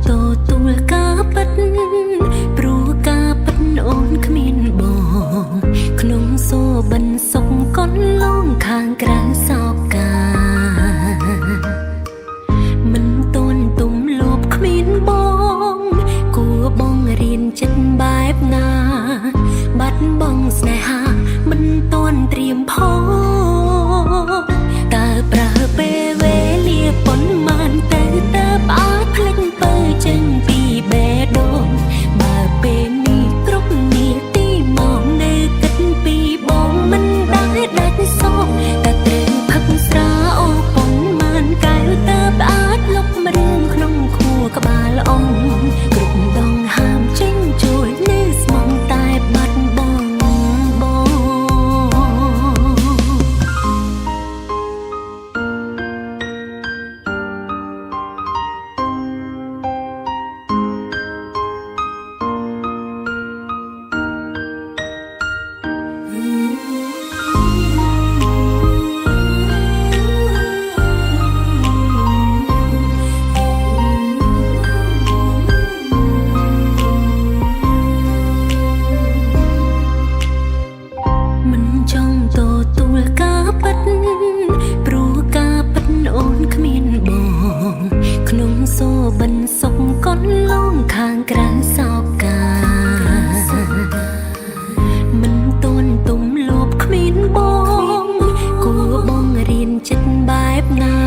តូទួលការប៉ិតព្រោះការប៉ិតអូនគ្មានបងក្នុងសូបិនសុកកនឡងខាងក្រៅសោកាមិនតូនទុំលបគ្មានបងគួបងរៀនចិត្តបែបណាបាត់បងស្នេហាមិនតូនត្រៀមផងតើប្រើពេលវេលាប៉ុន្មានទៅតើផ្អើភ្លេចបើចេញពីបេះដូងបើពេលនេះគ្រប់នាទីមកនៅគិតពីបងមិនដែលដាច់សោះតែត្រូវផឹកស្រាអូប៉ុន្មានកែវតើផ្អើលុបរឿងក្នុងខួរក្បាលអងគ្រប់ដងហាមចេញជួយនៅស្មងតែបាត់បងសូបិនសុកកនឡងខាងក្រៅសោកាមិនតូនទុំលបគ្មានបងគួបងរៀនចិត្តបែបណា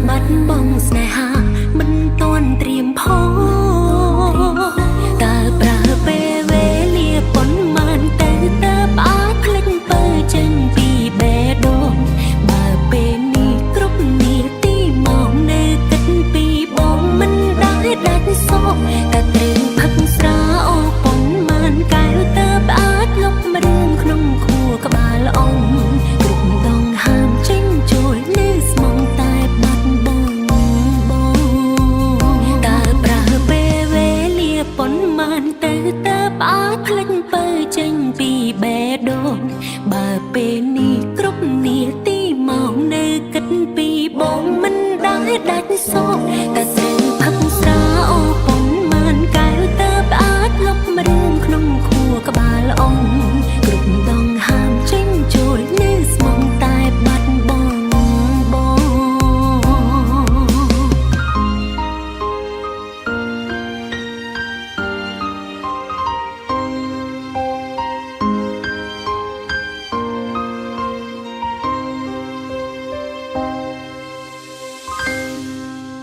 បាត់បងស្នេហាមិនតូនត្រៀមផងតើប្រើពេលវេលាប៉ុន្មានទៅតើផ្អើភ្លេចបើចេញពីបេះដូងបើពេលនេះគ្រប់នាទីមកនៅគិតពីបងមិនដែលដាច់សោះតែត្រូវផឹកស្រាអូប៉ុន្មានកែវតើផ្អើ